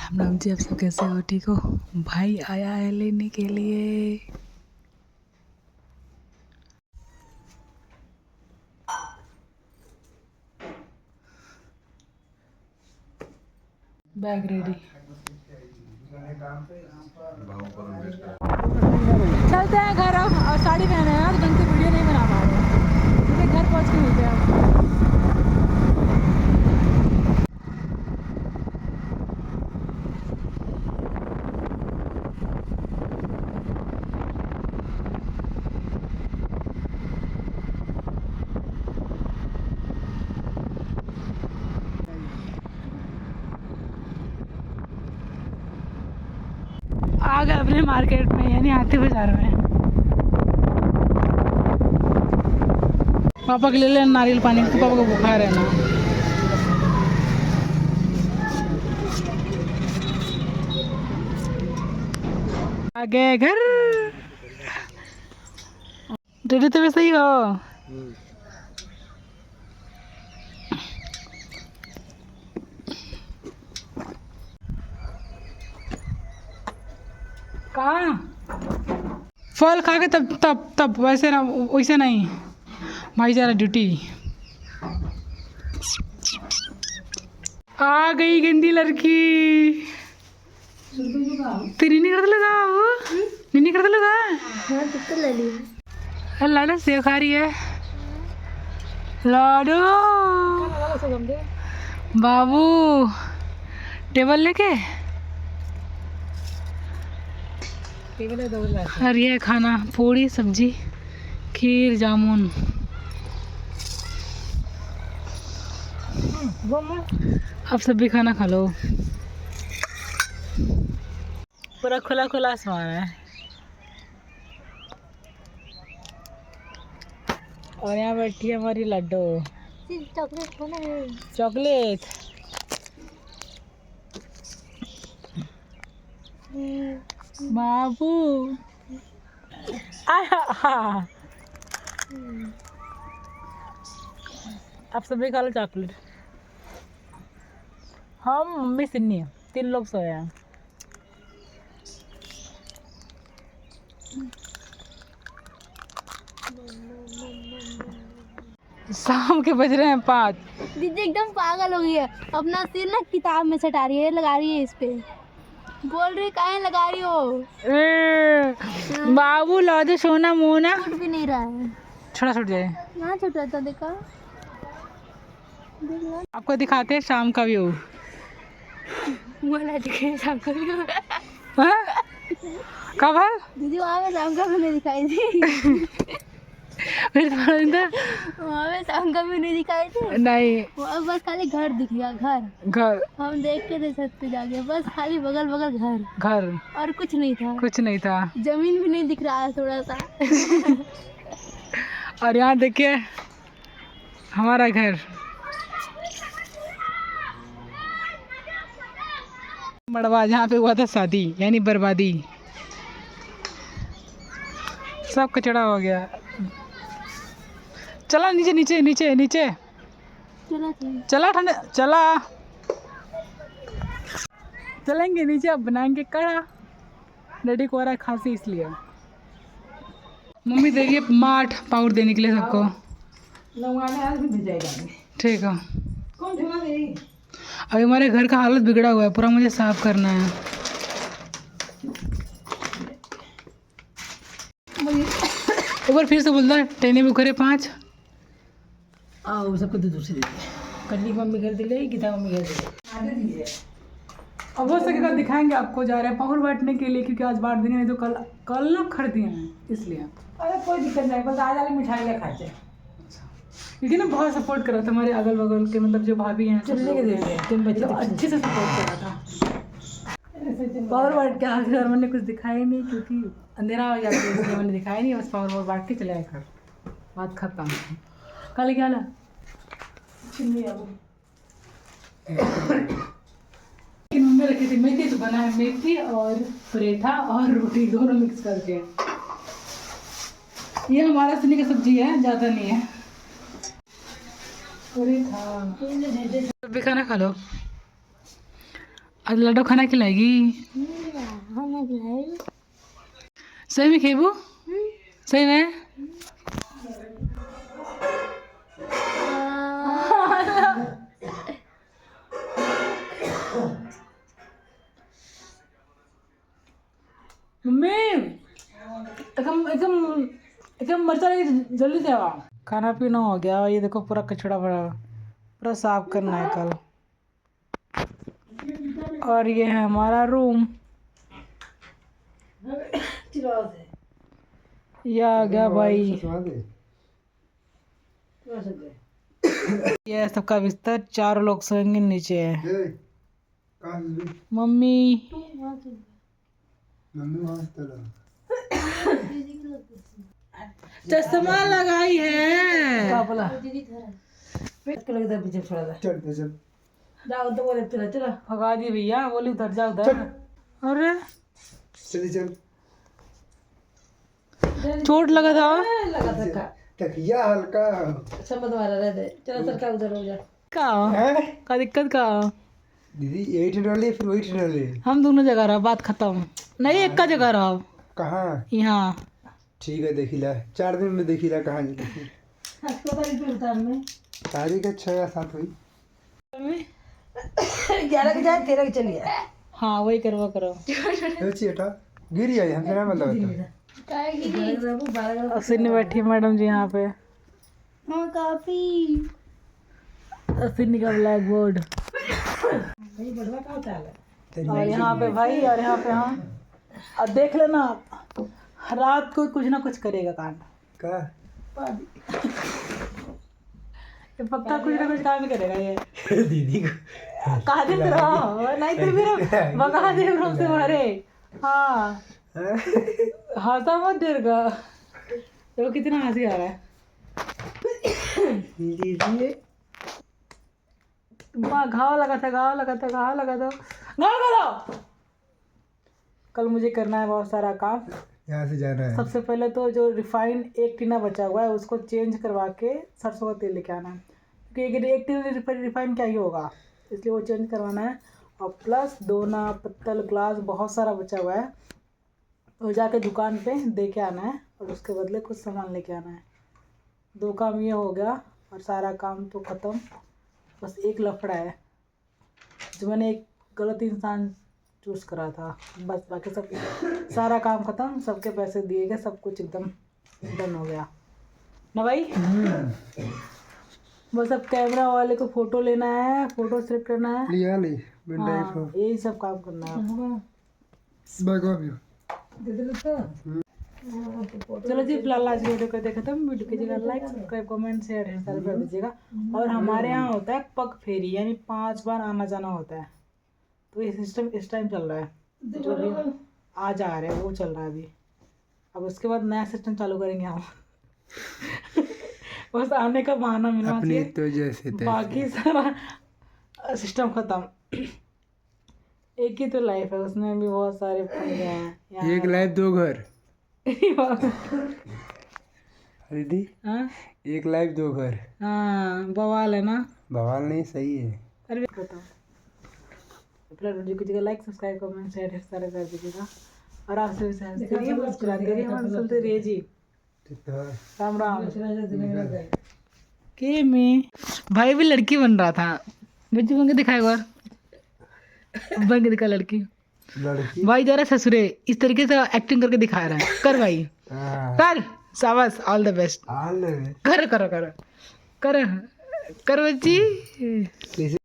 राम राम जी, आप सब कैसे हो? ठीक हो? भाई आया है लेने के लिए। Bag ready. चलते हैं घर अब, और साड़ी पहने हैं यार, ढंग से वीडियो नहीं बना पा रहे हैं क्योंकि घर पहुंच के मिलते हैं अब। आ गए अपने मार्केट में, यानी हाथी बाजार में। पापा के ले लेना नारियल पानी, तो पापा को बुखार है ना। आ गए घर। रेडी तो वैसे ही हो। कहाँ फल खा के तब तब तब वैसे ना, वैसे नहीं भाई, जा रहा ड्यूटी। आ गई गंदी लड़की। तेरी नहीं करते लगा वो, नहीं करते लगा। लाडो सेव खा रही है। लाडो बाबू टेबल लेके और ये खाना, पूड़ी सब्जी खीर जामुन। अब सब भी खाना खा लो। पूरा खुला खुला आसमान है और यहाँ बैठी है हमारी लड्डू। चॉकलेट खाना है, चॉकलेट। बाबू आप सभी खा लो चॉकलेट। हम मम्मी सिन्नी 3 लोग सोए हैं। शाम के बज रहे हैं 5। दीदी एकदम पागल हो गई है, अपना सिर ना किताब में सटा रही है, लगा रही है इस पे, बोल रही काहे लगा रही हो। बाबू लादे सोना मोना छूट भी नहीं रहा है। छोटा छूट जाए। यहाँ छूट रहा था, देखा आपको दिखाते हैं शाम का व्यू। वाला दिखे शाम का भी। कब है दीदी वहाँ में शाम का भी नहीं दिखाई थी। वहाँ में शाम का भी नहीं दिखाई थी। नहीं, वहाँ बस खाली घर दिख गया, घर हम देख के थे छत पे जाके, बस खाली बगल बगल घर और कुछ नहीं था। जमीन भी नहीं दिख रहा है थोड़ा सा। और यहाँ देखिए हमारा घर। मड़वा जहाँ पे हुआ था शादी, यानी बर्बादी, सब कचड़ा हो गया। चला नीचे नीचे नीचे नीचे चला ठंडे चला, चलेंगे नीचे। अब बनाएंगे कड़ा। डैडी को आ रहा है खांसी, इसलिए मम्मी दे रही है माठ पाउडर देने के लिए सबको। ठीक है। अभी हमारे घर का हालत बिगड़ा हुआ है, पूरा मुझे साफ करना है। एक बार फिर से बोलता है, टेने बुखरे 5 आओ सबको तो दूसरे दीजिए। कल्ली मम्मी घर दिले, गीता मम्मी घर दिले। अब हो सकेगा दिखाएंगे आपको। जा रहे हैं पाहुर बांटने के लिए, क्योंकि आज बांट देंगे, नहीं तो कल ना खरीदे हैं, इसलिए। अरे कोई दिक्कत नहीं, बस आज वाली मिठाई ले खाते। क्योंकि ना बहुत सपोर्ट कर रहा था हमारे अगल बगल के, मतलब जो भाभी हैं चलने के दे, 3 बच्चे अच्छे से सपोर्ट कर रहा था। पावर बांट के आज घर मैंने कुछ दिखाया ही नहीं, क्योंकि अंधेरा हो जाता है, इसलिए मैंने दिखाया नहीं। बस पावर बांट के चले आए घर, बात खत्म। कल क्या ना मम्मी रखी थी मेथी, तो बना है मेथी और परेठा और रोटी दोनों मिक्स करके। ये हमारा सिनी की सब्जी है, ज़्यादा नहीं है। परेठा भी खाना खा लो। आज लड्डू खाना खिलाएगी। सही में खेबू? सही में? मम्मी एकदम एकदम एकदम मरचा लगी, जल्दी से आवा। खाना पीना हो गया, ये देखो पूरा कचड़ा भरा, पूरा साफ करना है कल। और ये है हमारा रूम। ये आ गया भाई, ये सबका बिस्तर। 4 लोग सोएंगे नीचे है। मम्मी चश्मा लगाई है। पीछे छोड़ा था। जाओ तो बोले चलो चलो। भगा दी भैया, बोली उधर जा उधर। अरे चल चोट लगा था। लगा था तकिया हल्का। अच्छा मत मारा रहते। चलो सरकार उधर हो जा। का दिक्कत का? दीदी यही ठंडोले फिर वही ठंडोले। हम दोनों जगह रहा, बात खत्म। नहीं एक का जगह रहा। कहाँ? यहाँ। ठीक है देखिला, 4 दिन में देखिला कहाँ देखी। तारीख 6 या 7 हुई। 11 के जाए 13 के चलिए। हाँ वही करो करो। बेटा गिर जाए, हमसे ना मतलब। असिन बैठी मैडम जी यहाँ पे। हाँ काफी। असिन का ब्लैक बोर्ड। और यहाँ पे भाई, और यहाँ पे हम। अब देख लेना रात को कुछ ना कुछ करेगा कांड का। ये पक्का कुछ ना कुछ काम ही करेगा ये। दीदी को कहा दे रहा नहीं तो फिर भगा दे रूम से मारे। हाँ हंसा मत देर का। देखो कितना हंसी आ रहा है। दीदी घाव लगा था, घाव लगा था, घाव लगा था, घाव लगा। कल मुझे करना है बहुत सारा काम। यहाँ से जाना है। सबसे पहले तो जो रिफाइन 1 टीना बचा हुआ है उसको चेंज करवा के सरसों का तेल लेके आना है, क्योंकि 1 टीना रिफाइन क्या ही होगा, इसलिए वो चेंज करवाना है। और प्लस दोना पत्तल ग्लास बहुत सारा बचा हुआ है, तो जाके दुकान पे दे के आना है और उसके बदले कुछ सामान लेके आना है। 2 काम ये हो गया और सारा काम तो ख़त्म। बस एक लफड़ा है जो मैंने एक गलत इंसान चूज़ करा था, बस बाकी सब सारा काम ख़त्म। सबके पैसे दिए गए, सब कुछ एकदम डन हो गया ना भाई। बस अब कैमरा वाले को फ़ोटो लेना है, फ़ोटो सेलेक्ट करना है। लिया ले हाँ यही सब काम करना है। चलो जी फिलहाल आज वीडियो को देखा था। वीडियो कीजिएगा लाइक, सब्सक्राइब, कमेंट, शेयर सारे कर दीजिएगा। और हमारे यहाँ होता है पग फेरी, यानी 5 बार आना जाना होता है। तो ये सिस्टम इस टाइम चल रहा है, जो भी आ जा रहे हैं वो चल रहा है अभी। अब उसके बाद नया सिस्टम चालू करेंगे हम। बस आने का बहाना मिलना चाहिए, तो जैसे बाकी सारा सिस्टम खत्म। एक ही तो लाइफ है, उसमें भी बहुत सारे पंगे हैं। एक लाइफ 2 घर। दीदी हाँ 1 लाइफ 2 घर। हाँ बवाल है ना। बवाल नहीं, सही है। अरे बताओ वीडियो कीजिएगा लाइक, सब्सक्राइब, कमेंट, शेयर सारे कर दीजिएगा। और आपसे चलते रहिए जी। राम राम। के में भाई भी लड़की बन रहा था। बच्चे बन के दिखाए एक बार, बन के दिखा लड़की। भाई जा रहा है ससुरे, इस तरीके से एक्टिंग करके दिखा रहा है। कर भाई कर, शाबाश, ऑल द बेस्ट। कर कर कर कर कर बच्ची।